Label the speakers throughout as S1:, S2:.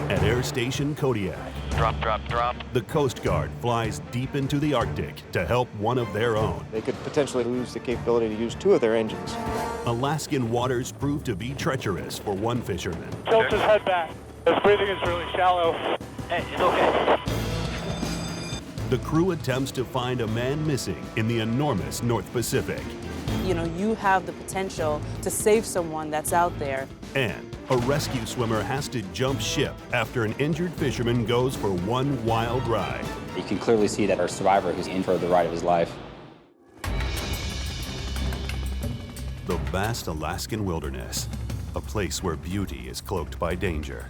S1: At Air Station Kodiak,
S2: Drop, drop, drop.
S1: the Coast Guard flies deep into the Arctic to help one of their own.
S3: They could potentially lose the capability to use 2 of their engines.
S1: Alaskan waters prove to be treacherous for one fisherman.
S4: Tilt his head back. His breathing is really shallow.
S2: Hey, it's okay.
S1: The crew attempts to find a man missing in the enormous North Pacific.
S5: You know, you have the potential to save someone that's out there.
S1: And a rescue swimmer has to jump ship after an injured fisherman goes for one wild ride.
S6: You can clearly see that our survivor who's in for the ride of his life.
S1: The vast Alaskan wilderness, a place where beauty is cloaked by danger.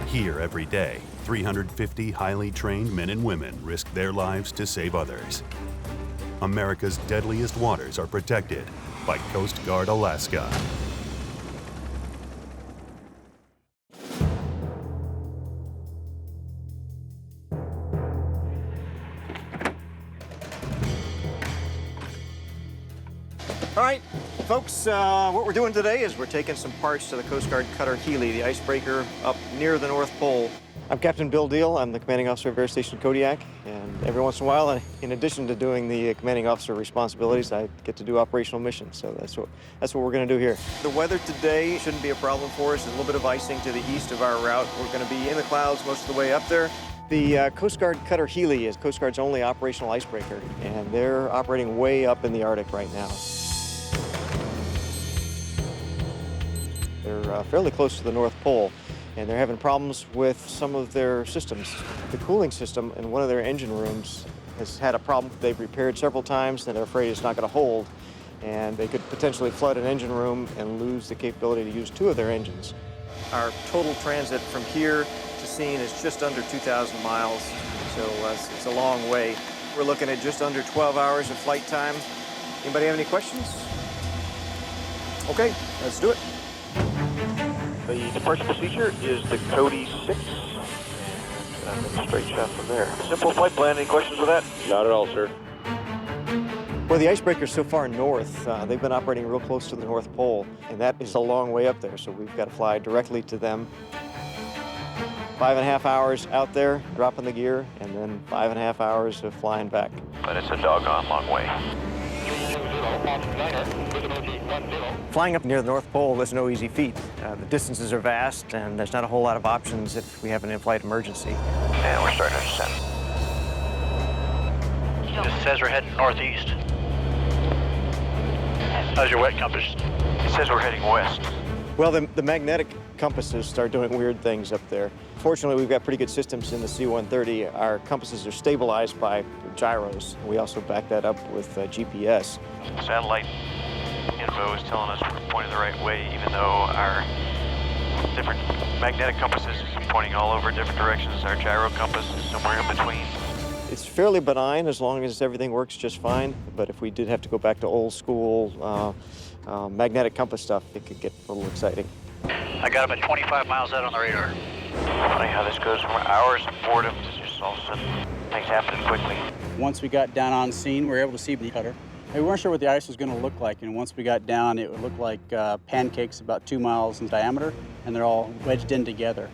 S1: Here every day, 350 highly trained men and women risk their lives to save others. America's deadliest waters are protected by Coast Guard Alaska.
S3: All right, folks, what we're doing today is we're taking some parts to the Coast Guard cutter Healy, the icebreaker up near the North Pole. I'm Captain Bill Deal. I'm the commanding officer of Air Station Kodiak, and every once in a while, in addition to doing the commanding officer responsibilities, I get to do operational missions, so that's what we're going to do here. The weather today shouldn't be a problem for us. There's a little bit of icing to the east of our route. We're going to be in the clouds most of the way up there. The Coast Guard cutter Healy is Coast Guard's only operational icebreaker, and they're operating way up in the Arctic right now. They're fairly close to the North Pole, and they're having problems with some of their systems. The cooling system in one of their engine rooms has had a problem they've repaired several times, and they're afraid it's not going to hold, and they could potentially flood an engine room and lose the capability to use 2 of their engines. Our total transit from here to scene is just under 2,000 miles, so it's a long way. We're looking at just under 12 hours of flight time. Anybody have any questions? Okay, let's do it.
S4: The departure procedure is the Cody 6. And straight shot from there. Simple flight plan. Any questions with that?
S7: Not at all, sir.
S3: Well, the icebreaker's so far north, they've been operating real close to the North Pole, and that is a long way up there, so we've got to fly directly to them. 5.5 hours out there, dropping the gear, and then 5.5 hours of flying back.
S2: But it's a doggone long way.
S3: Flying up near the North Pole is no easy feat. The distances are vast, and there's not a whole lot of options if we have an in-flight emergency.
S2: And we're starting to descend. It says we're heading northeast. How's your wet compass? It says we're heading west.
S3: Well, the magnetic compasses start doing weird things up there. Fortunately, we've got pretty good systems in the C-130. Our compasses are stabilized by gyros. We also back that up with GPS.
S2: Satellite info is telling us we're pointing the right way, even though our different magnetic compasses is pointing all over different directions. Our gyro compass is somewhere in between.
S3: It's fairly benign as long as everything works just fine, but if we did have to go back to old school magnetic compass stuff, it could get a little exciting.
S2: I got him at 25 miles out on the radar. Funny how this goes from hours of boredom to just all of a sudden things happening quickly.
S8: Once we got down on scene, we were able to see the cutter. We weren't sure what the ice was going to look like, and once we got down, it would look like pancakes about 2 miles in diameter, and they're all wedged in together.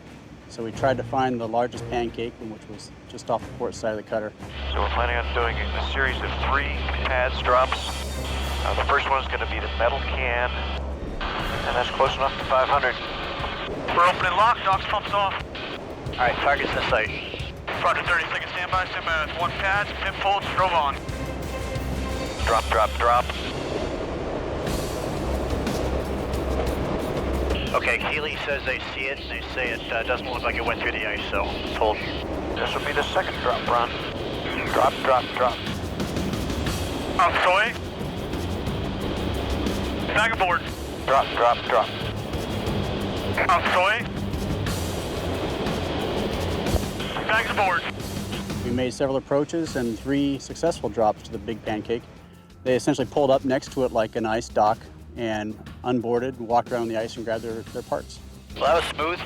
S8: So we tried to find the largest pancake, which was just off the port side of the cutter.
S2: So we're planning on doing a series of 3 pads drops. The first one is going to be the metal can, and that's close enough to 500. We're opening lock, docks pumps off. All right, target's in sight.
S4: Roger, 30 seconds standby. Standby with 1 pad, pin fold, strobe on.
S2: Drop, drop, drop. Okay, Healy says they see it. They say it doesn't look like it went through the ice, so hold. This will be the second drop run. Drop, drop, drop.
S4: Soy. Back aboard.
S2: Drop, drop, drop.
S4: Soy. Bags aboard.
S8: We made several approaches and 3 successful drops to the big pancake. They essentially pulled up next to it like an ice dock and unboarded and walked around the ice and grabbed their parts.
S2: Well, that was smooth.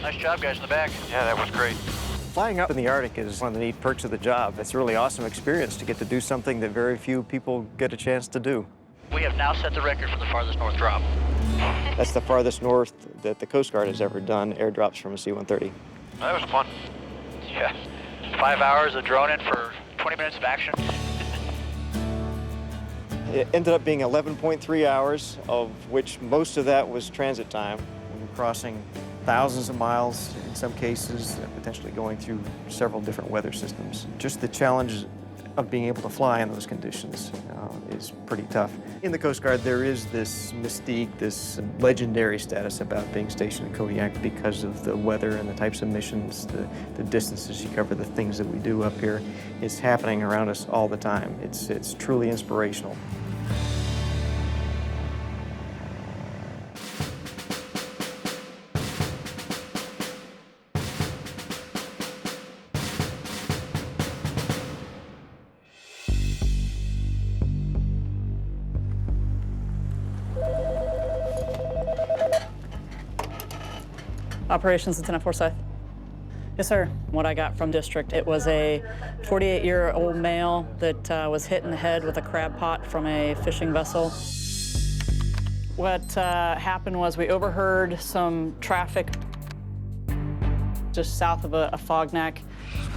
S2: Nice job, guys in the back. Yeah, that was great.
S3: Flying up in the Arctic is one of the neat perks of the job. It's a really awesome experience to get to do something that very few people get a chance to do.
S2: We have now set the record for the farthest north drop.
S3: That's the farthest north that the Coast Guard has ever done airdrops from a C-130.
S2: That was fun. Yeah. 5 hours of droning for 20 minutes of action.
S3: It ended up being 11.3 hours, of which most of that was transit time. We were crossing thousands of miles in some cases, potentially going through several different weather systems. Just the challenge of being able to fly in those conditions is pretty tough. In the Coast Guard, there is this mystique, this legendary status about being stationed in Kodiak because of the weather and the types of missions, the distances you cover, the things that we do up here. It's happening around us all the time. It's truly inspirational.
S7: Operations Lieutenant Forsyth. Yes, sir. What I got from district, it was a 48-year-old male that was hit in the head with a crab pot from a fishing vessel. What happened was we overheard some traffic just south of a fogneck.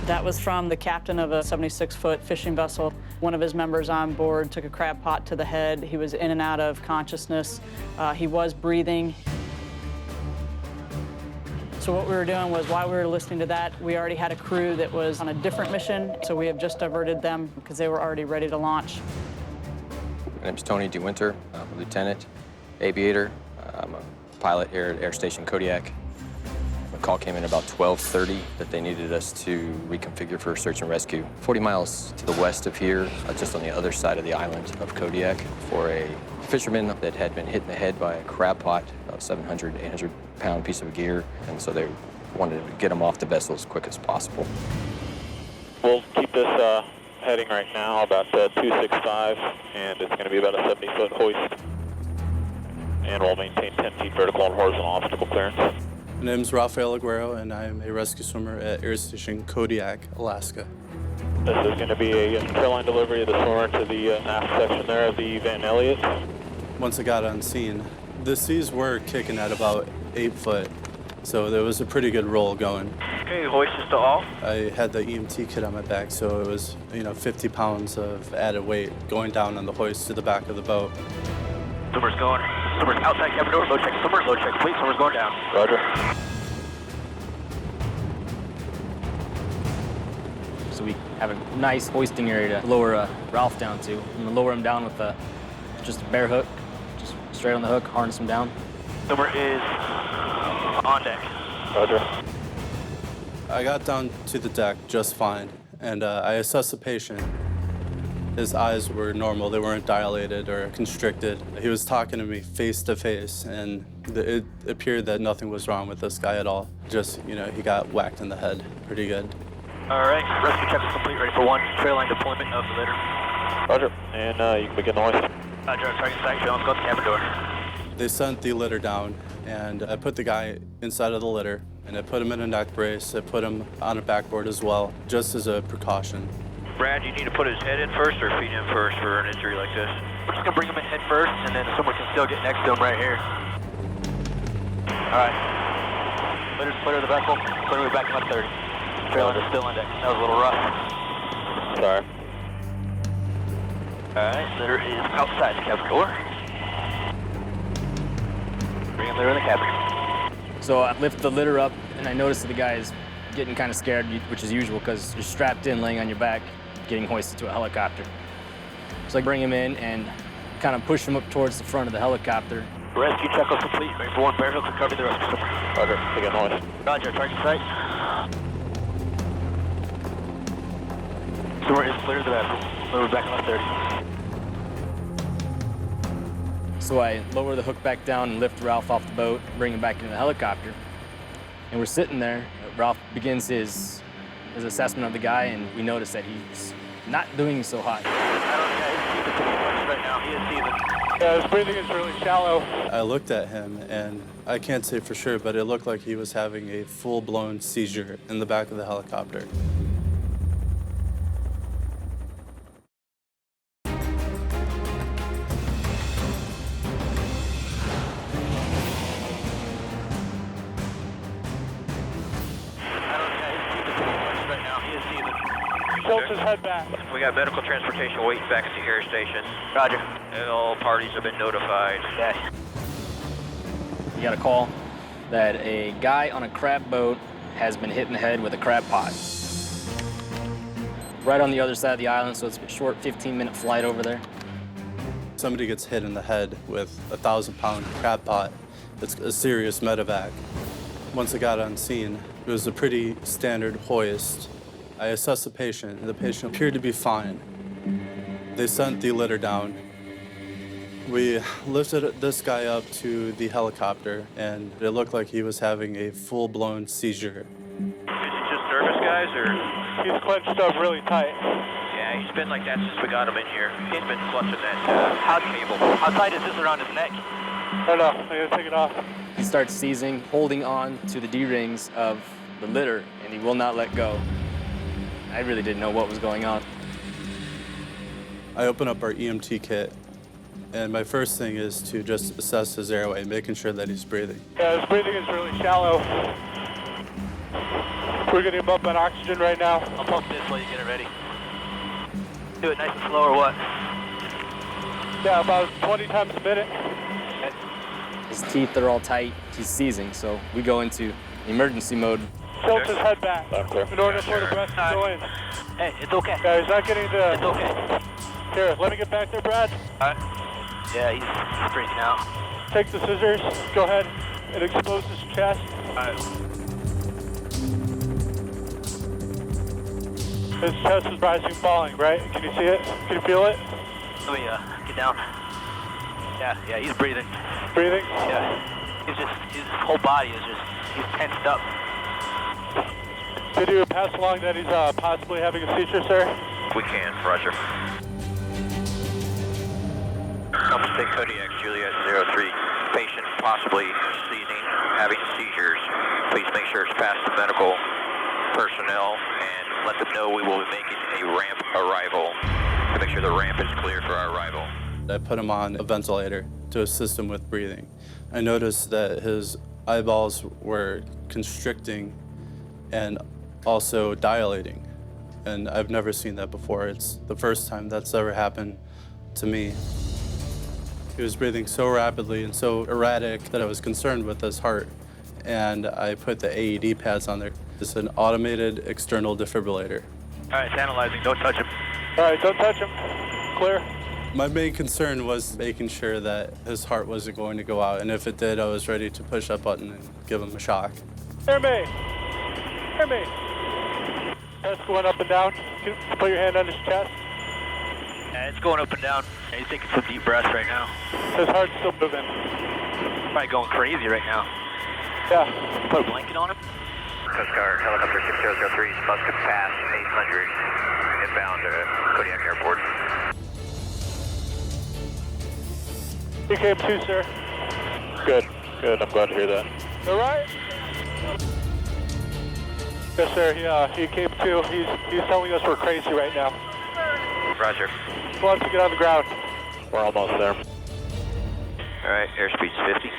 S7: That was from the captain of a 76-foot fishing vessel. One of his members on board took a crab pot to the head. He was in and out of consciousness. He was breathing. So what we were doing was, while we were listening to that, we already had a crew that was on a different mission, so we have just diverted them because they were already ready to launch.
S9: My name's Tony DeWinter. I'm a lieutenant, aviator. I'm a pilot here at Air Station Kodiak. A call came in about 12:30 that they needed us to reconfigure for search and rescue. 40 miles to the west of here, just on the other side of the island of Kodiak, for a fisherman that had been hit in the head by a crab pot, about 700, 800-pound piece of gear, and so they wanted to get him off the vessel as quick as possible.
S4: We'll keep this heading right now about 265, and it's going to be about a 70-foot hoist. And we'll maintain 10 feet vertical and horizontal obstacle clearance.
S10: My name's Rafael Aguero, and I'm a rescue swimmer at Air Station Kodiak, Alaska.
S4: This is going to be a trail line delivery of the swimmer to the aft section there of the Van Elliott.
S10: Once I got on scene, the seas were kicking at about 8 foot, so there was a pretty good roll going.
S2: Okay, hoist is to all.
S10: I had the EMT kit on my back, so it was, 50 pounds of added weight going down on the hoist to the back of the boat.
S2: Swimmer's going. Swimmer's outside cabin door. Load check. Swimmer. Load check. Complete. Swimmer's going down.
S4: Roger.
S11: So we have a nice hoisting area to lower Ralph down to. I'm gonna lower him down with just a bare hook, just straight on the hook, harness him down.
S2: Swimmer is on deck.
S4: Roger.
S10: I got down to the deck just fine, and I assessed the patient. His eyes were normal. They weren't dilated or constricted. He was talking to me face to face, and it appeared that nothing was wrong with this guy at all. Just, he got whacked in the head pretty good.
S2: All right, rescue check is complete. Ready for one. Trail line deployment of the litter.
S4: Roger. And you can begin the hoist.
S2: Roger, target site. Trail line, go to the cabin door.
S10: They sent the litter down, and I put the guy inside of the litter, and I put him in a neck brace. I put him on a backboard as well, just as a precaution.
S2: Brad, you need to put his head in first or feet in first for an injury like this? We're just gonna bring him in head first, and then someone can still get next to him right here. All right. Litter the vessel. Clear back up 30. Trailer is still on deck. That was a little rough.
S4: Sorry.
S2: All right. Litter is outside the cabin door. Bring him there in the cabin.
S11: So I lift the litter up, and I notice that the guy is getting kind of scared, which is usual because you're strapped in, laying on your back, getting hoisted to a helicopter. So I bring him in and kind of push him up towards the front of the helicopter.
S2: Rescue check was complete. Ready for one bear hook to cover the rescue.
S4: Roger. Begin the hoist.
S2: Roger. Target site. Swimmer is clear of the vessel. Lower back on 30.
S11: So I lower the hook back down and lift Ralph off the boat, bring him back into the helicopter. And we're sitting there. Ralph begins his assessment of the guy, and we notice that he's not doing so hot.
S2: Right now, he is seething.
S4: Yeah, his breathing is really shallow.
S10: I looked at him, and I can't say for sure, but it looked like he was having a full-blown seizure in the back of the helicopter.
S2: Tilt his head back. We got medical transportation waiting back at the air station. Roger. All parties have been notified.
S11: Okay. You got a call that a guy on a crab boat has been hit in the head with a crab pot. Right on the other side of the island, so it's a short 15-minute flight over there.
S10: Somebody gets hit in the head with a 1,000-pound crab pot. It's a serious medevac. Once I got on scene, it was a pretty standard hoist. I assessed the patient, and the patient appeared to be fine. They sent the litter down. We lifted this guy up to the helicopter, and it looked like he was having a full-blown seizure.
S2: Is he just nervous, guys, or?
S12: He's clenched up really tight.
S2: Yeah, he's been like that since we got him in here. He's been clutching that cable. How tight is this around his neck?
S12: I don't know. I gotta take it off.
S11: He starts seizing, holding on to the D-rings of the litter, and he will not let go. I really didn't know what was going on.
S10: I open up our EMT kit, and my first thing is to just assess his airway, making sure that he's breathing.
S12: Yeah, his breathing is really shallow. We're getting him up on oxygen right now.
S2: I'll pump this while you get it ready. Do it nice and slow or what?
S12: Yeah, about 20 times a minute.
S11: His teeth are all tight. He's seizing, so we go into emergency mode.
S12: Tilt his head back in order for the breath to go in.
S2: Hey, it's okay.
S12: Yeah, he's not getting the...
S2: It's okay.
S12: Here, let me get back there, Brad.
S2: All right. Yeah, he's freaking out.
S12: Take the scissors, go ahead and expose his chest.
S2: All right.
S12: His chest is rising and falling, right? Can you see it? Can you feel it?
S2: Let me get down. Yeah, he's breathing.
S12: Breathing?
S2: Yeah. His whole body is he's tensed up.
S12: Could you pass along that he's possibly having a seizure, sir?
S2: We can, Roger. Alpha State Kodiak, Juliet 03. Patient possibly seizing, having seizures. Please make sure it's past the medical personnel and let them know we will be making a ramp arrival to make sure the ramp is clear for our arrival.
S10: I put him on a ventilator to assist him with breathing. I noticed that his eyeballs were constricting and also dilating, and I've never seen that before. It's the first time that's ever happened to me. He was breathing so rapidly and so erratic that I was concerned with his heart, and I put the AED pads on there. It's an automated external defibrillator.
S2: All right, it's analyzing. Don't touch him.
S12: All right, don't touch him. Clear.
S10: My main concern was making sure that his heart wasn't going to go out, and if it did, I was ready to push that button and give him a shock.
S12: Hear me. Hear me. Chest going up and down. Can you put your hand on his chest?
S2: Yeah, it's going up and down. Yeah, he's taking some deep breaths right now.
S12: His heart's still moving.
S2: Probably going crazy right now.
S12: Yeah.
S2: Put a blanket on him. Coast Guard helicopter 6003 is about to pass 800 inbound to Kodiak Airport.
S12: He came too, sir.
S4: Good. I'm glad to hear that.
S12: All right? Yes, sir. He came too. He's telling us we're crazy right now.
S2: Roger.
S12: He wants to get on the ground.
S4: We're almost there.
S2: All right, airspeed's 50.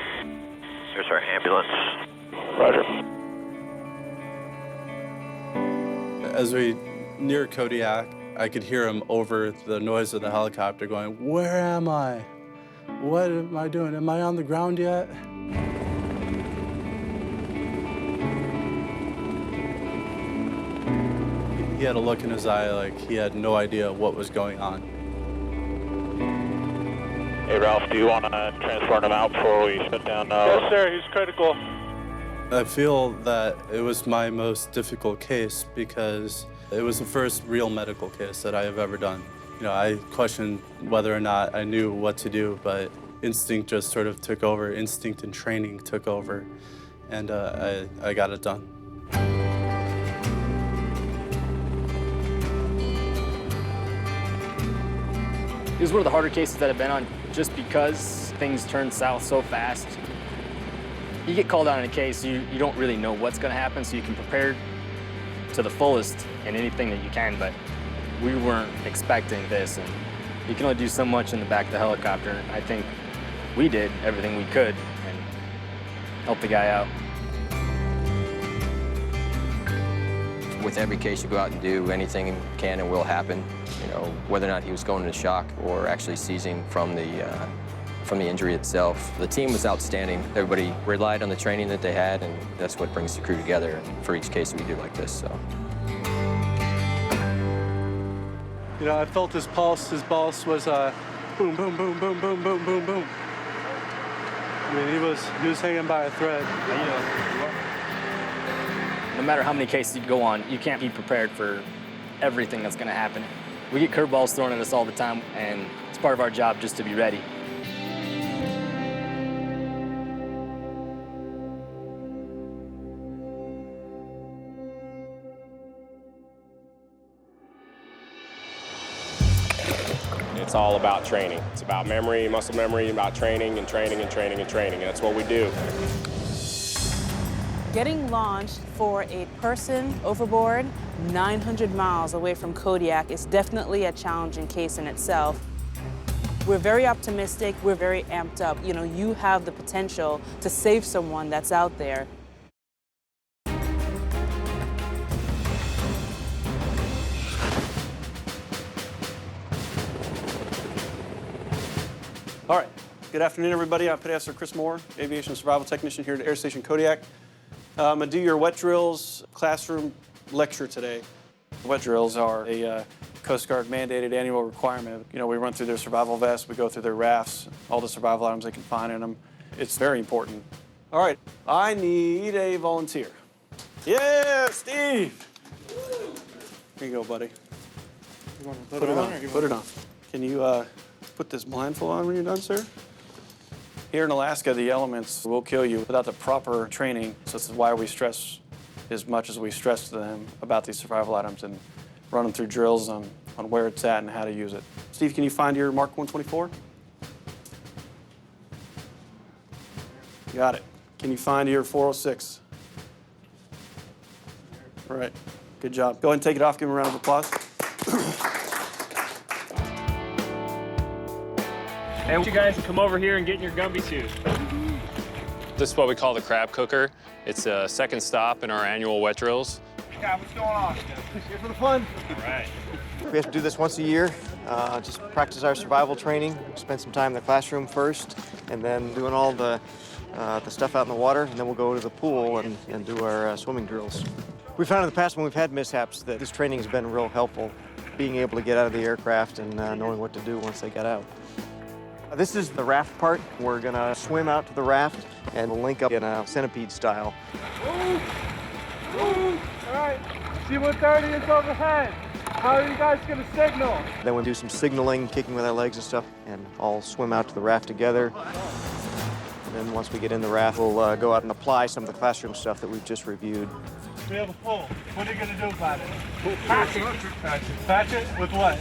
S2: There's our ambulance.
S4: Roger.
S10: As we near Kodiak, I could hear him over the noise of the helicopter going, "Where am I? What am I doing? Am I on the ground yet?" He had a look in his eye like he had no idea what was going on.
S4: Hey, Ralph, do you want to transport him out before we shut down?
S12: Yes, sir. He's critical.
S10: I feel that it was my most difficult case because it was the first real medical case that I have ever done. You know, I questioned whether or not I knew what to do, but instinct just sort of took over. Instinct and training took over, and I got it done.
S11: It was one of the harder cases that I've been on just because things turn south so fast. You get called out in a case, you don't really know what's going to happen, so you can prepare to the fullest in anything that you can, but we weren't expecting this, and you can only do so much in the back of the helicopter. I think we did everything we could and helped the guy out.
S9: With every case you go out and do, anything can and will happen. You know, whether or not he was going into shock or actually seizing from the injury itself. The team was outstanding. Everybody relied on the training that they had, and that's what brings the crew together for each case that we do like this. So.
S10: You know, I felt his pulse. His pulse was boom, boom, boom, boom, boom, boom, boom, boom. I mean, he was hanging by a thread.
S11: No matter how many cases you go on, you can't be prepared for everything that's going to happen. We get curveballs thrown at us all the time, and it's part of our job just to be ready.
S13: It's all about training. It's about memory, muscle memory, about training and training and training and training. That's what we do.
S5: Getting launched for a person overboard 900 miles away from Kodiak is definitely a challenging case in itself. We're very optimistic, we're very amped up. You know, you have the potential to save someone that's out there.
S3: All right. Good afternoon, everybody. I'm Petty Chris Moore, aviation survival technician here at Air Station Kodiak. I'm going to do your wet drills classroom lecture today. Wet drills are a Coast Guard mandated annual requirement. You know, we run through their survival vests, we go through their rafts, all the survival items they can find in them. It's very important. All right, I need a volunteer. Yeah, Steve! Here you go, buddy.
S10: You want to
S3: Put it on. Put it on. Can you put this blindfold on when you're done, sir? Here in Alaska, the elements will kill you without the proper training. So this is why we stress as much as we stress to them about these survival items and run them through drills on where it's at and how to use it. Steve, can you find your Mark 124? Got it. Can you find your 406? All right, good job. Go ahead and take it off. Give him a round of applause.
S12: I want you guys to come over here and get in your Gumby suit.
S14: This is what we call the crab cooker. It's a second stop in our annual wet drills.
S12: Yeah, what's going on? Here for the fun. All right.
S3: We have to do this once a year, just practice our survival training, spend some time in the classroom first, and then doing all the stuff out in the water, and then we'll go to the pool and do our swimming drills. We found in the past when we've had mishaps that this training has been real helpful, being able to get out of the aircraft and knowing what to do once they got out. This is the raft part. We're gonna swim out to the raft and we'll link up in a centipede style.
S12: All right, C-130 is overhead. How are you guys gonna signal?
S3: Then we'll do some signaling, kicking with our legs and stuff, and all swim out to the raft together. And then once we get in the raft, we'll go out and apply some of the classroom stuff that we've just reviewed.
S12: We have a pole. What are you gonna do about it? Patch it. Patch it with what?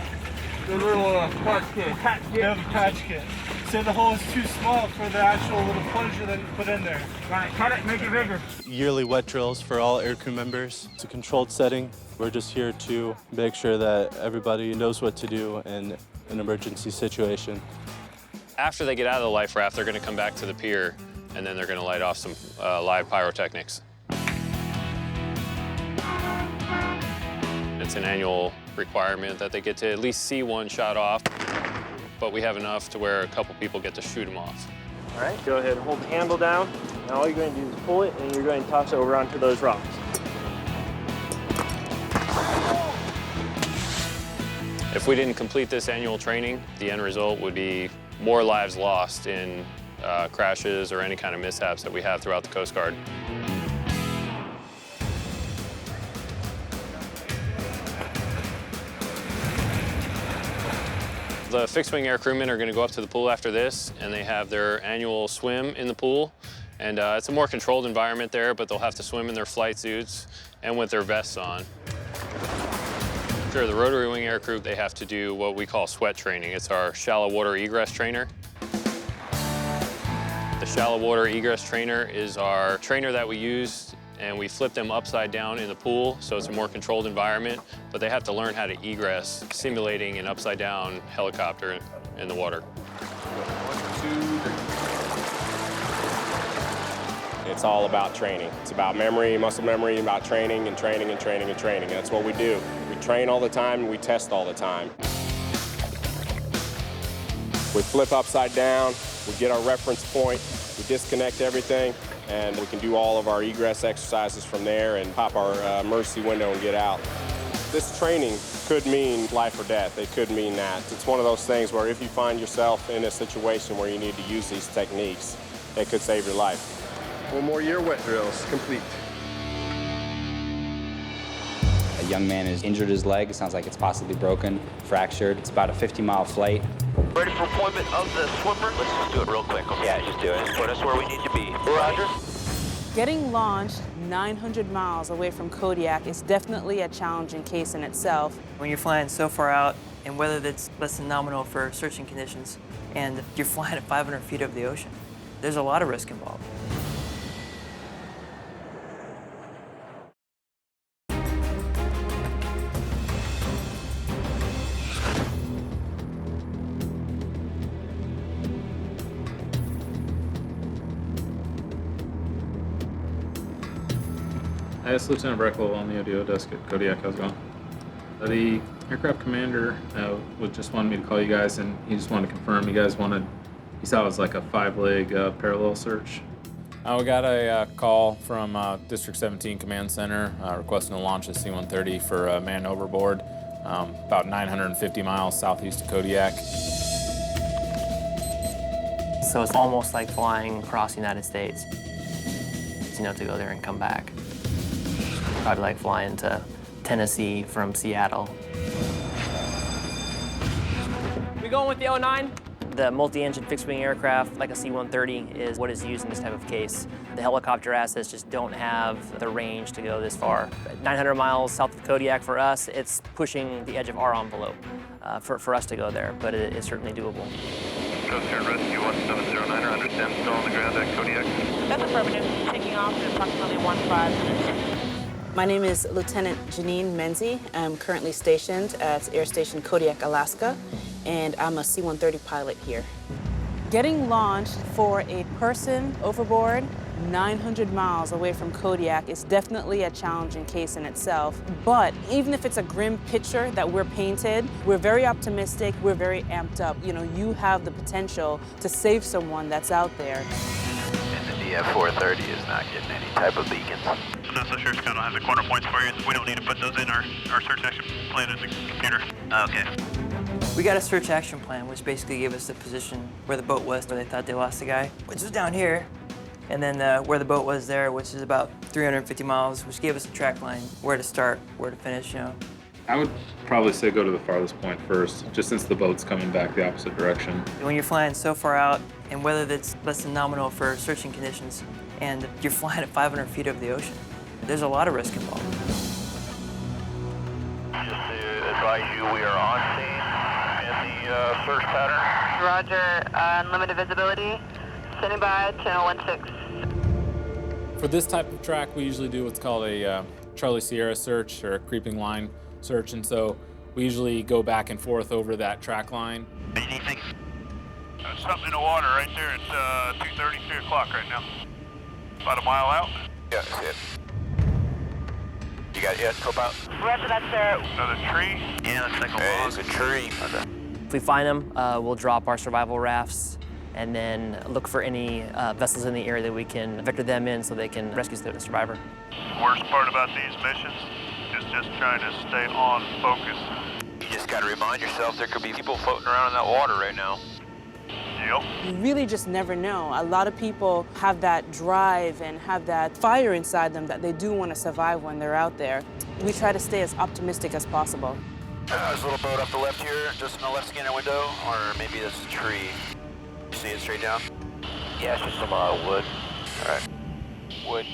S12: The little patch kit. We have a patch kit. Say the hole is too small for the actual little plunger that you put in there. Right, cut it, make it bigger.
S10: Yearly wet drills for all aircrew members. It's a controlled setting. We're just here to make sure that everybody knows what to do in an emergency situation.
S14: After they get out of the life raft, they're going to come back to the pier, and then they're going to light off some live pyrotechnics. It's an annual requirement that they get to at least see one shot off, but we have enough to where a couple people get to shoot them off.
S12: All right, go ahead and hold the handle down. Now all you're going to do is pull it, and you're going to toss it over onto those rocks.
S14: If we didn't complete this annual training, the end result would be more lives lost in crashes or any kind of mishaps that we have throughout the Coast Guard. The fixed-wing air crewmen are going to go up to the pool after this, and they have their annual swim in the pool. And it's a more controlled environment there, but they'll have to swim in their flight suits and with their vests on. After the rotary wing air crew, they have to do what we call sweat training. It's our shallow water egress trainer. The shallow water egress trainer is our trainer that we use, and we flip them upside down in the pool, so it's a more controlled environment, but they have to learn how to egress, simulating an upside down helicopter in the water.
S13: 1, 2, 3. It's all about training. It's about memory, muscle memory, about training and training and training and training. That's what we do. We train all the time and we test all the time. We flip upside down, we get our reference point, we disconnect everything, and we can do all of our egress exercises from there and pop our emergency window and get out. This training could mean life or death. It could mean that. It's one of those things where if you find yourself in a situation where you need to use these techniques, it could save your life.
S15: One more year wet drills complete.
S6: A young man has injured his leg. It sounds like it's possibly broken, fractured. It's about a 50-mile flight.
S2: Ready for appointment of the swimmer? Let's just do it real quick. Okay? Yeah, just do it. Put us where we need to be. Roger.
S5: Getting launched 900 miles away from Kodiak is definitely a challenging case in itself.
S16: When you're flying so far out, and weather that's less than nominal for searching conditions, and you're flying at 500 feet over the ocean, there's a lot of risk involved.
S17: Hi, it's Lieutenant Breckel on the ODO desk at Kodiak. How's it going? The aircraft commander just wanted me to call you guys, and he just wanted to confirm you guys he saw it was like a 5-leg parallel search.
S18: We got a call from District 17 Command Center requesting to launch a C-130 for a man overboard about 950 miles southeast of Kodiak.
S16: So it's almost like flying across the United States, to go there and come back. Probably like flying to Tennessee from Seattle.
S19: We going with the 09?
S16: The multi-engine fixed-wing aircraft, like a C-130, is what is used in this type of case. The helicopter assets just don't have the range to go this far. 900 miles south of Kodiak for us, it's pushing the edge of our envelope for us to go there, but it is certainly doable.
S2: Coast Guard Rescue 1709, I understand still on the ground at Kodiak.
S5: That's affirmative. Taking off in approximately 15 minutes. My name is Lieutenant Janine Menzie. I'm currently stationed at Air Station Kodiak, Alaska, and I'm a C-130 pilot here. Getting launched for a person overboard 900 miles away from Kodiak is definitely a challenging case in itself. But even if it's a grim picture that we're painted, we're very optimistic, we're very amped up. You have the potential to save someone that's out there.
S2: And the DF-430 is not getting any type of beacons.
S20: No, so Sheriff's Council has the corner points for you. We don't need to put those in our search action plan in the computer.
S2: Okay.
S16: We got a search action plan, which basically gave us the position where the boat was, where they thought they lost the guy, which was down here. And then where the boat was there, which is about 350 miles, which gave us a track line, where to start, where to finish,
S17: I would probably say go to the farthest point first, just since the boat's coming back the opposite direction.
S16: When you're flying so far out, and weather that's less than nominal for searching conditions, and you're flying at 500 feet over the ocean, there's a lot of risk involved.
S2: Just to advise you, we are on scene in the search pattern.
S21: Roger, unlimited visibility. Standing by, channel 16.
S18: For this type of track, we usually do what's called a Charlie Sierra search or a creeping line search, and so we usually go back and forth over that track line.
S20: Anything? Something in the water right there. It's 2:30, 3 o'clock right now. About a mile out.
S2: Yeah, that's it. You got it, co-pilot?
S21: Roger that, sir.
S20: Another tree?
S2: Yeah, it's like a log. It's a tree.
S16: If we find them, we'll drop our survival rafts and then look for any vessels in the area that we can vector them in so they can rescue the survivor.
S20: Worst part about these missions is just trying to stay on focus.
S2: You just got to remind yourself there could be people floating around in that water right now.
S20: Yep.
S5: You really just never know. A lot of people have that drive and have that fire inside them that they do want to survive when they're out there. We try to stay as optimistic as possible.
S2: There's a little boat up the left here, just in the left scanner window, or maybe that's a tree. You see it straight down? Yeah, it's just some wood. All right. Wood.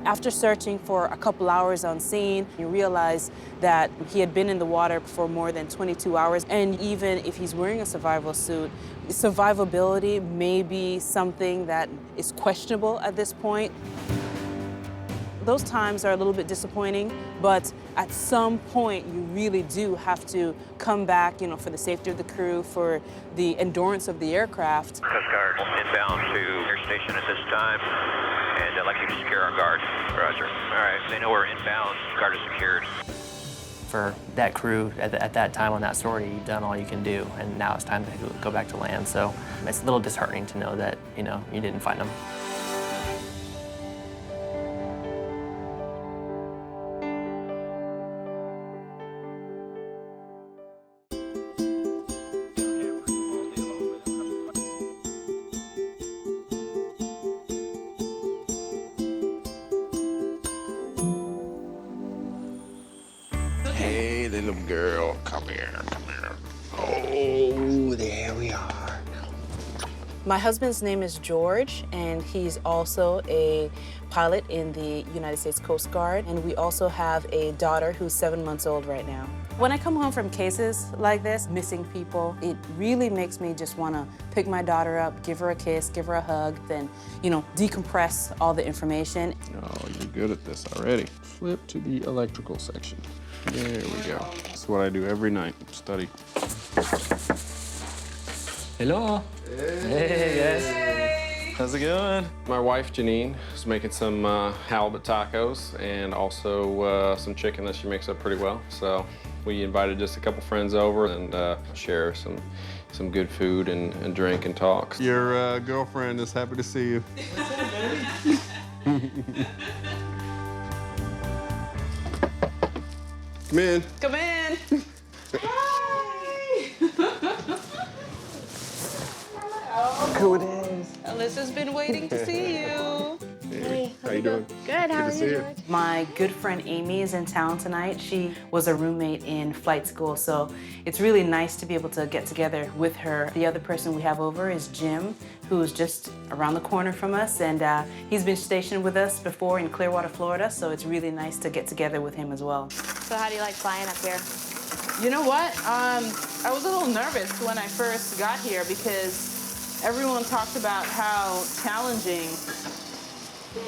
S5: After searching for a couple hours on scene, you realize that he had been in the water for more than 22 hours. And even if he's wearing a survival suit, survivability may be something that is questionable at this point. Those times are a little bit disappointing, but at some point you really do have to come back, for the safety of the crew, for the endurance of the aircraft.
S2: Coast Guard inbound to Air Station at this time. And I'd like you to secure our guard. Roger. All right, they know we're inbound. Guard is secured.
S16: For that crew at that time on that sortie, you've done all you can do, and now it's time to go back to land. So it's a little disheartening to know that, you know, you didn't find them.
S15: Hey, little girl, come here, come here. Oh, there we are.
S5: My husband's name is George, and he's also a pilot in the United States Coast Guard, and we also have a daughter who's 7 months old right now. When I come home from cases like this, missing people, it really makes me just want to pick my daughter up, give her a kiss, give her a hug, then, you know, decompress all the information.
S15: Oh, you're good at this already. Flip to the electrical section. There we go. That's what I do every night, study.
S1: Hello.
S15: Hey,
S1: guys. How's it going?
S13: My wife, Janine, is making some halibut tacos and also some chicken that she makes up pretty well. So we invited just a couple friends over and share some good food and drink and talk.
S15: Your girlfriend is happy to see you. Come in.
S5: Come in.
S15: Look who it is.
S5: Alyssa's been waiting to see you.
S15: Hey, how you doing?
S5: Good,
S15: how are you, George?
S5: My good friend Amy is in town tonight. She was a roommate in flight school, so it's really nice to be able to get together with her. The other person we have over is Jim, who's just around the corner from us, and he's been stationed with us before in Clearwater, Florida, so it's really nice to get together with him as well.
S21: So how do you like flying up here?
S5: You know what? I was a little nervous when I first got here because everyone talked about how challenging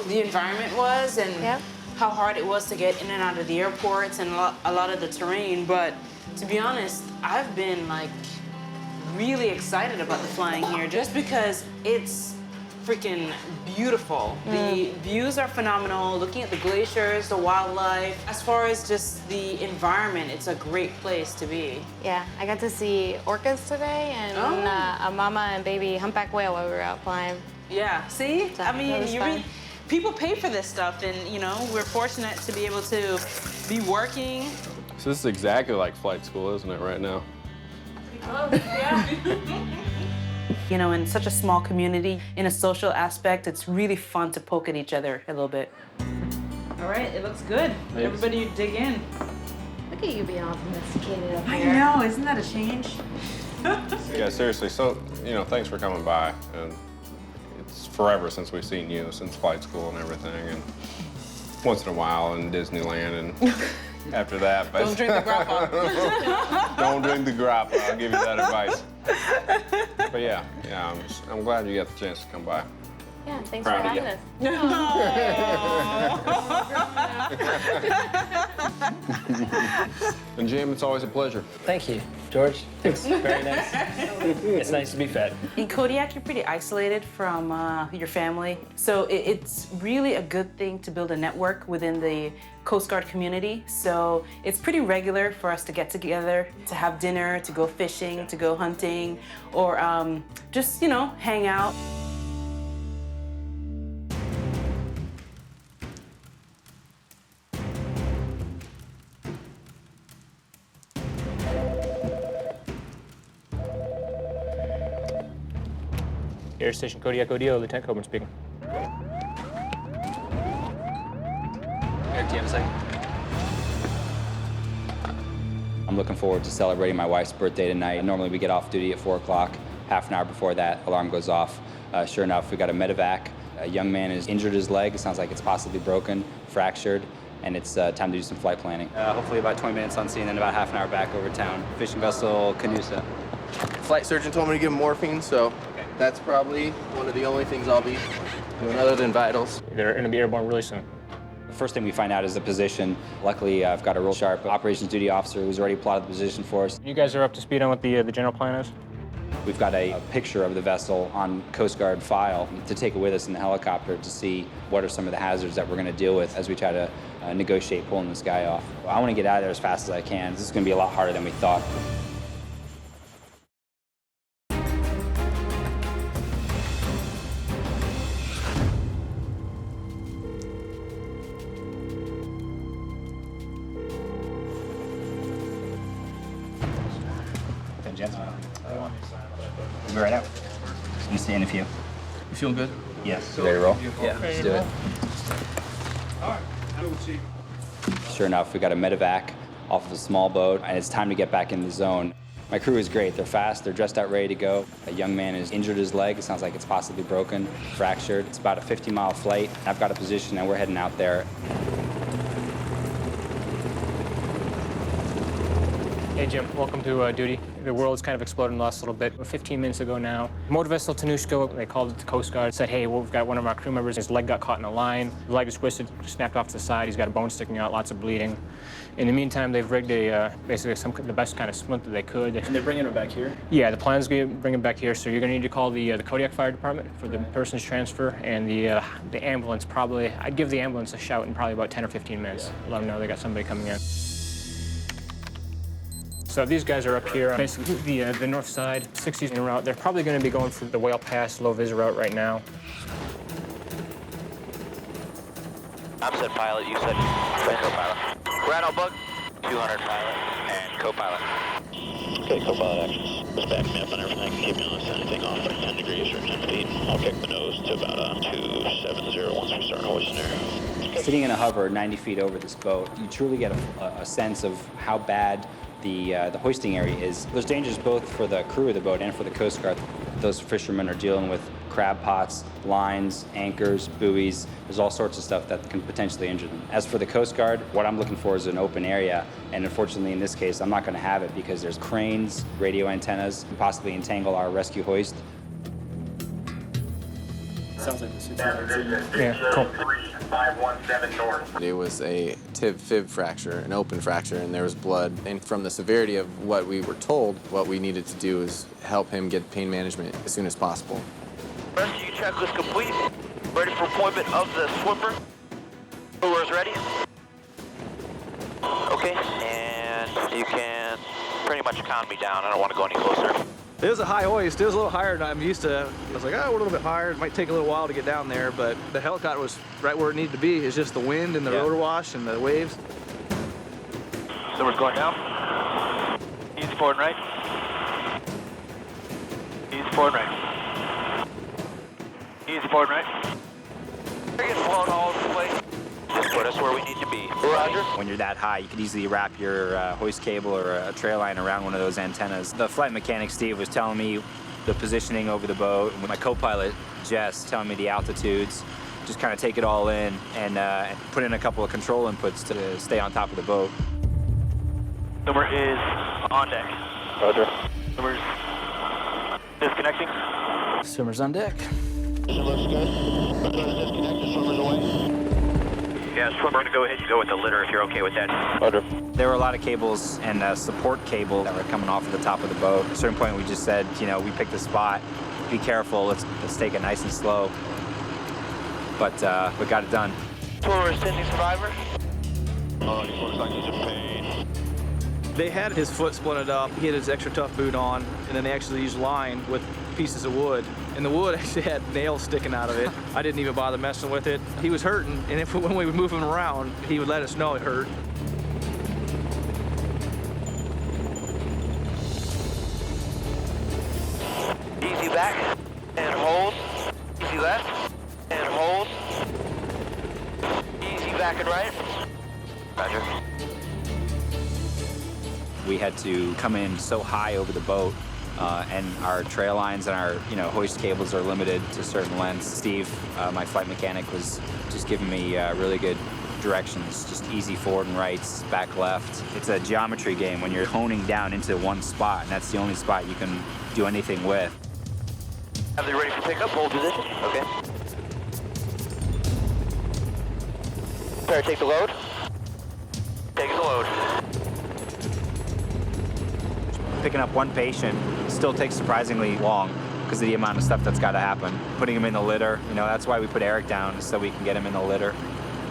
S5: the environment was and how hard it was to get in and out of the airports and a lot of the terrain. But to be honest, I've been like really excited about the flying here just because it's freaking beautiful. The views are phenomenal, looking at the glaciers, the wildlife. As far as just the environment, it's a great place to be.
S21: Yeah, I got to see orcas today and a mama and baby humpback whale while we were out flying.
S5: Yeah, see?
S21: So
S5: I mean,
S21: that was fun.
S5: People pay for this stuff, and you know, we're fortunate to be able to be working.
S13: So this is exactly like flight school, isn't it, right now?
S5: Oh, yeah. You know, in such a small community, in a social aspect, it's really fun to poke at each other a little bit. All right, it looks good.
S13: Thanks.
S5: Everybody dig in.
S21: Look at you being all domesticated up
S5: I
S21: here.
S5: know, isn't that a change?
S13: Yeah, seriously, so, you know, thanks for coming by. And it's forever since we've seen you, since flight school and everything. And once in a while in Disneyland and after that. But
S5: Don't drink the grappa.
S13: Don't drink the grappa, I'll give you that advice. But yeah, I'm glad you got the chance to come by.
S21: Yeah, thanks
S13: Proud
S21: for
S13: of
S21: having
S13: you.
S21: us.
S13: And Jim, it's always a pleasure.
S1: Thank you, George. It's very nice. It's nice to be fed.
S5: In Kodiak, you're pretty isolated from your family. So it's really a good thing to build a network within the Coast Guard community. So it's pretty regular for us to get together, to have dinner, to go fishing, to go hunting, or just, you know, hang out.
S11: Air Station Kodiak ODO, Lieutenant Coburn speaking.
S6: Eric, do you have a second? I'm looking forward to celebrating my wife's birthday tonight. Normally we get off duty at 4 o'clock. Half an hour before that, alarm goes off. Sure enough, we got a medevac. A young man has injured his leg. It sounds like it's possibly broken, fractured, and it's time to do some flight planning. Hopefully about 20 minutes on scene, then about half an hour back over town. Fishing vessel Canusa.
S15: Flight surgeon told me to give him morphine, so that's probably one of the only things I'll be doing other than vitals.
S11: They're going to be airborne really soon.
S6: The first thing we find out is the position. Luckily, I've got a real sharp operations duty officer who's already plotted the position for us.
S11: You guys are up to speed on what the general plan is?
S6: We've got a picture of the vessel on Coast Guard file to take it with us in the helicopter to see what are some of the hazards that we're going to deal with as we try to negotiate pulling this guy off. I want to get out of there as fast as I can. This is going to be a lot harder than we thought.
S8: We'll be right out. You stay in a few.
S22: You feeling good?
S8: Yes.
S6: You ready to roll?
S22: Yeah,
S6: Let's do it.
S12: All right.
S6: Sure enough, we got a medevac off of a small boat, and it's time to get back in the zone. My crew is great. They're fast. They're dressed out, ready to go. A young man has injured his leg. It sounds like it's possibly broken, fractured. It's about a 50-mile flight. I've got a position, and we're heading out there.
S23: Hey Jim, welcome to duty. The world's kind of exploded in the last little bit. 15 minutes ago now, motor vessel Tanushko, they called it the Coast Guard, said, hey, well, we've got one of our crew members, his leg got caught in a line. The leg is twisted, snapped off to the side, he's got a bone sticking out, lots of bleeding. In the meantime, they've rigged basically the best kind of splint that they could.
S11: And they're bringing him back here?
S23: Yeah, the plan's going to bring him back here, so you're going to need to call the Kodiak Fire Department for the person's transfer, and the ambulance probably, I'd give the ambulance a shout in probably about 10 or 15 minutes. Let them know they got somebody coming in. So these guys are up here, basically the north side, 60s en route. They're probably going to be going for the Whale Pass, low vis route right now.
S2: I'm said pilot, you said co-pilot. Rhino bug, 200 pilot, and co-pilot.
S4: Okay, co-pilot action. Just back me up on everything. Keep me on anything off by 10 degrees or 10 feet. I'll kick the nose to about 270 once we start hoisting there.
S6: Sitting in a hover 90 feet over this boat, you truly get a sense of how bad the hoisting area is. There's dangers both for the crew of the boat and for the Coast Guard. Those fishermen are dealing with crab pots, lines, anchors, buoys. There's all sorts of stuff that can potentially injure them. As for the Coast Guard, what I'm looking for is an open area, and unfortunately in this case, I'm not going to have it because there's cranes, radio antennas, and possibly entangle our rescue hoist.
S11: Sounds like the situation.
S23: Yeah, cool.
S24: 517 north.
S9: It was a tib-fib fracture, an open fracture, and there was blood. And from the severity of what we were told, what we needed to do is help him get pain management as soon as possible.
S2: Rescue checklist complete. Ready for appointment of the swimmer. Lures ready. Okay, and you can pretty much calm me down. I don't want to go any closer.
S22: It was a high hoist. It was a little higher than I'm used to. I was like, oh, we're a little bit higher. It might take a little while to get down there, but the helicopter was right where it needed to be. It's just the wind and the rotor wash and the waves.
S2: So we're going down. Easy forward and right. Easy forward and right. Easy forward and right. We're getting flown all over the place. Just put us where we need to be. Roger.
S8: When you're that high, you could easily wrap your hoist cable or a trail line around one of those antennas. The flight mechanic, Steve, was telling me the positioning over the boat, and my co-pilot, Jess, telling me the altitudes. Just kind of take it all in and put in a couple of control inputs to stay on top of the boat.
S2: Swimmer is on deck.
S4: Roger.
S2: Swimmer's disconnecting.
S11: Swimmer's on deck.
S4: It looks good. Disconnect, the swimmer's away.
S2: Yeah, swimmer, we're gonna go ahead and go with the litter if you're okay with that.
S4: Roger.
S8: There were a lot of cables and support cable that were coming off of the top of the boat. At a certain point, we just said, you know, we picked a spot. Be careful. Let's take it nice and slow. But we got it done.
S2: Swimmer is sending survivor.
S4: Oh, he looks like he's in pain.
S22: They had his foot splinted up. He had his extra tough boot on, and then they actually used line with pieces of wood. And the wood actually had nails sticking out of it. I didn't even bother messing with it. He was hurting, and when we would move him around, he would let us know it hurt.
S2: Easy back and hold. Easy left and hold. Easy back and right. Roger.
S8: We had to come in so high over the boat, and our trail lines and our hoist cables are limited to certain lengths. Steve, my flight mechanic, was just giving me really good directions, just easy forward and rights, back left. It's a geometry game when you're honing down into one spot, and that's the only spot you can do anything with.
S2: Have they ready for pickup? Hold position. Okay. Prepare, take the load. Take the load.
S8: Picking up one patient still takes surprisingly long because of the amount of stuff that's got to happen. Putting him in the litter, you know, that's why we put Eric down, so we can get him in the litter,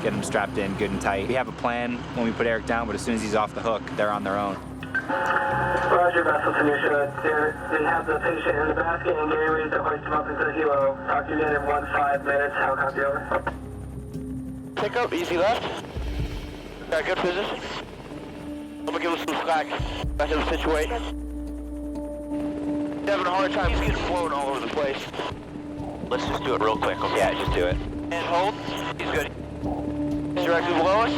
S8: get him strapped in good and tight. We have a plan when we put Eric down, but as soon as he's off the hook, they're on their own.
S24: Roger, vessel Tanisha. They have the patient in the basket and getting ready to hoist him up into the helo. Talk to you in 15 minutes. How copy over?
S2: Pick up, easy left. Got good position. I'm gonna give us some slack. Back to the situation. Having a hard time being flown all over the place. Let's just do it real quick. Okay? Yeah, just do it. And hold. He's good. Directly below us.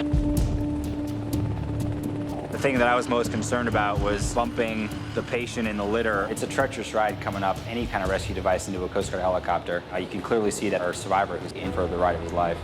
S8: The thing that I was most concerned about was bumping the patient in the litter. It's a treacherous ride coming up any kind of rescue device into a Coast Guard helicopter. You can clearly see that our survivor is in for the ride of his life.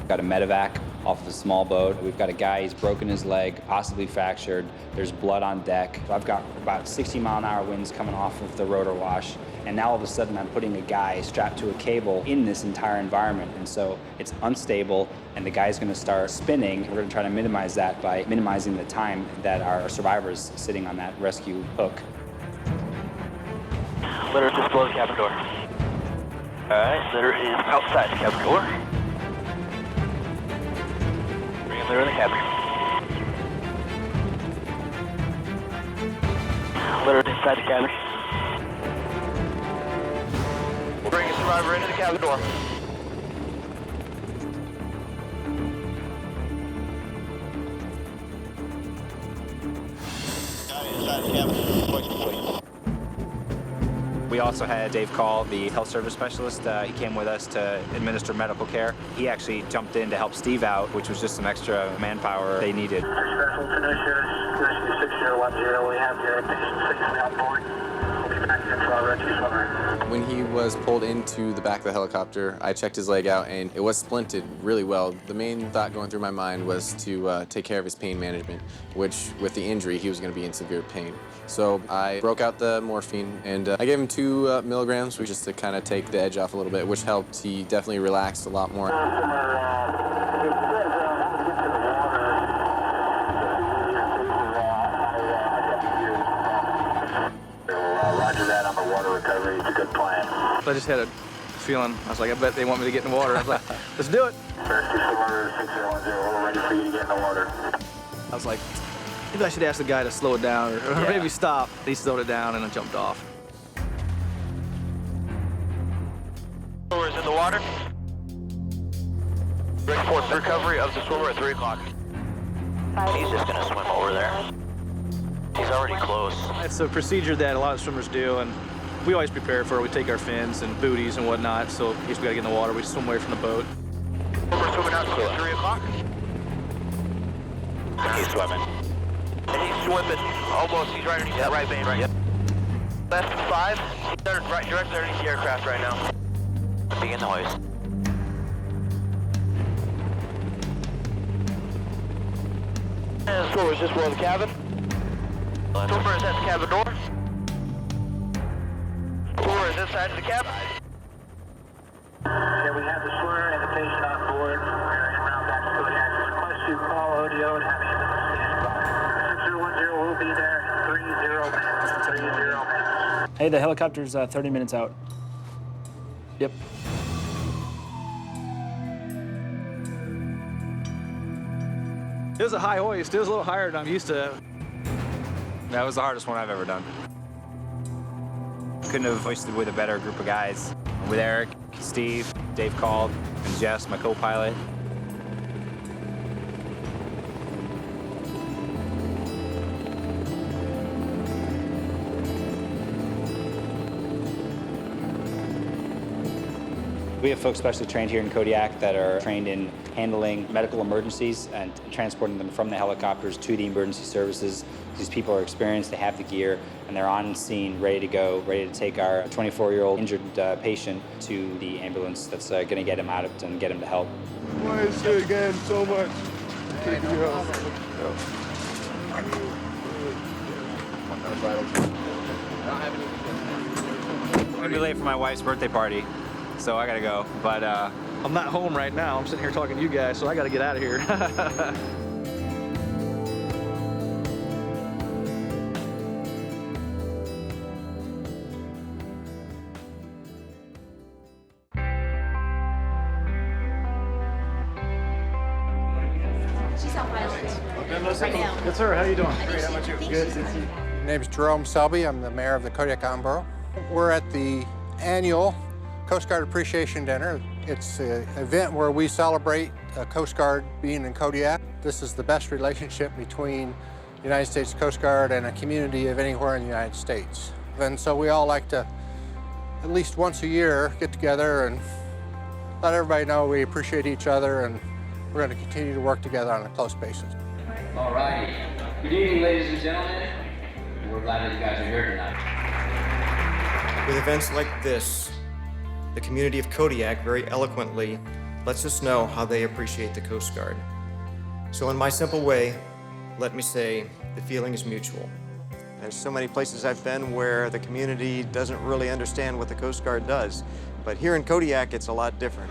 S8: Got a medevac off of a small boat. We've got a guy, he's broken his leg, possibly fractured. There's blood on deck. I've got about 60-mile-an-hour winds coming off of the rotor wash. And now all of a sudden I'm putting a guy strapped to a cable in this entire environment. And so it's unstable and the guy's gonna start spinning. We're gonna try to minimize that by minimizing the time that our survivor's sitting on that rescue hook.
S2: Litter just below the cabin door. All right, litter is outside the cabin door. Litter in the cabin. Litter inside the cabin. We'll bring the survivor into the cabin door. Inside the cabin.
S8: We also had Dave Call, the health service specialist. He came with us to administer medical care. He actually jumped in to help Steve out, which was just some extra manpower they needed.
S24: Vessel Tanisha, rescue 6010. We have your patient safely on board. We'll be back into our rescue submarine.
S9: When he was pulled into the back of the helicopter, I checked his leg out and it was splinted really well. The main thought going through my mind was to take care of his pain management, which with the injury, he was going to be in severe pain. So I broke out the morphine and I gave him 2 milligrams just to kind of take the edge off a little bit, which helped. He definitely relaxed a lot more.
S24: Roger that on the water recovery. It's a good plan.
S22: I just had a feeling, I was like, I bet they want me to get in the water. I was like, let's do it.
S24: Rescue Survivor 6010, we're ready for you to get in the water.
S22: I was like, maybe I should ask the guy to slow it down or maybe stop. He slowed it down and I jumped off.
S2: Swimmer is in the water. Ready for recovery of the swimmer at 3 o'clock. He's just going to swim over there. He's already close.
S22: It's a procedure that a lot of swimmers do, and we always prepare for it. We take our fins and booties and whatnot, so in case we got to get in the water, we swim away from the boat.
S2: Swimmer swimming out to 3 o'clock. He's swimming. And he's swimming almost, he's right underneath that right main, right? Yep. Less than 5, he's right directly underneath the aircraft right now. Begin the hoist. And the swimmer is just below the cabin. Swimmer is at the cabin door. Swimmer is inside of the cabin.
S24: Okay, we have the swimmer and the patient on board. We're en route back to Kodiak. Request you call ODO and have ambulance stand by. 6010 will be there. 30 minutes.
S11: Hey, the helicopter's 30 minutes out. Yep.
S22: It was a high hoist. It was a little higher than I'm used to.
S8: That was the hardest one I've ever done. Couldn't have hoisted with a better group of guys. With Eric, Steve, Dave Call, and Jess, my co-pilot. We have folks specially trained here in Kodiak that are trained in handling medical emergencies and transporting them from the helicopters to the emergency services. These people are experienced, they have the gear, and they're on scene, ready to go, ready to take our 24-year-old injured patient to the ambulance that's going to get him out of it and get him to help.
S15: Why is it again so much? Take me home.
S8: gonna be late for my wife's birthday party, so I gotta go. But
S22: I'm not home right now. I'm sitting here talking to you guys, so I gotta get out of here.
S12: Yes, sir. How you doing? Great. How about you? Good.
S3: My name is Jerome Selby. I'm the mayor of the Kodiak Island Borough. We're at the annual Coast Guard Appreciation Dinner. It's an event where we celebrate Coast Guard being in Kodiak. This is the best relationship between the United States Coast Guard and a community of anywhere in the United States. And so we all like to, at least once a year, get together and let everybody know we appreciate each other, and we're going to continue to work together on a close basis.
S6: All righty. Good evening, ladies and gentlemen. We're glad that you guys are here tonight.
S7: With events like this, the community of Kodiak very eloquently lets us know how they appreciate the Coast Guard. So in my simple way, let me say the feeling is mutual.
S10: There's so many places I've been where the community doesn't really understand what the Coast Guard does. But here in Kodiak, it's a lot different.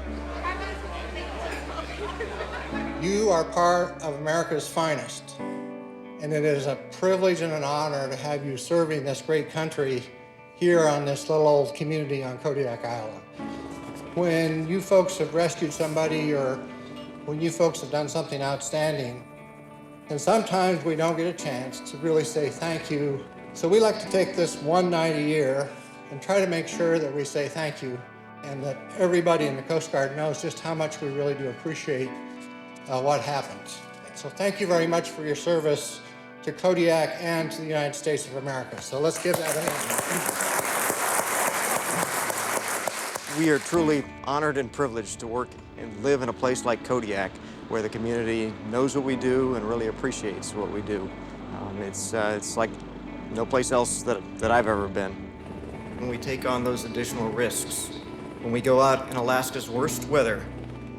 S3: You are part of America's finest, and it is a privilege and an honor to have you serving this great country here on this little old community on Kodiak Island. When you folks have rescued somebody, or when you folks have done something outstanding, and sometimes we don't get a chance to really say thank you. So we like to take this one night a year and try to make sure that we say thank you, and that everybody in the Coast Guard knows just how much we really do appreciate what happens. So thank you very much for your service to Kodiak and to the United States of America. So let's give that a hand.
S10: We are truly honored and privileged to work and live in a place like Kodiak, where the community knows what we do and really appreciates what we do. It's like no place else that I've ever been.
S7: When we take on those additional risks, when we go out in Alaska's worst weather,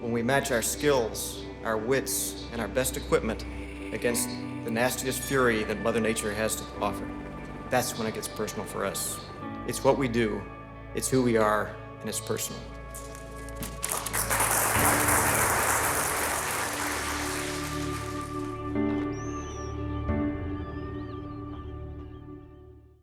S7: when we match our skills, our wits, and our best equipment against the nastiest fury that Mother Nature has to offer, that's when it gets personal for us. It's what we do, it's who we are, and it's personal.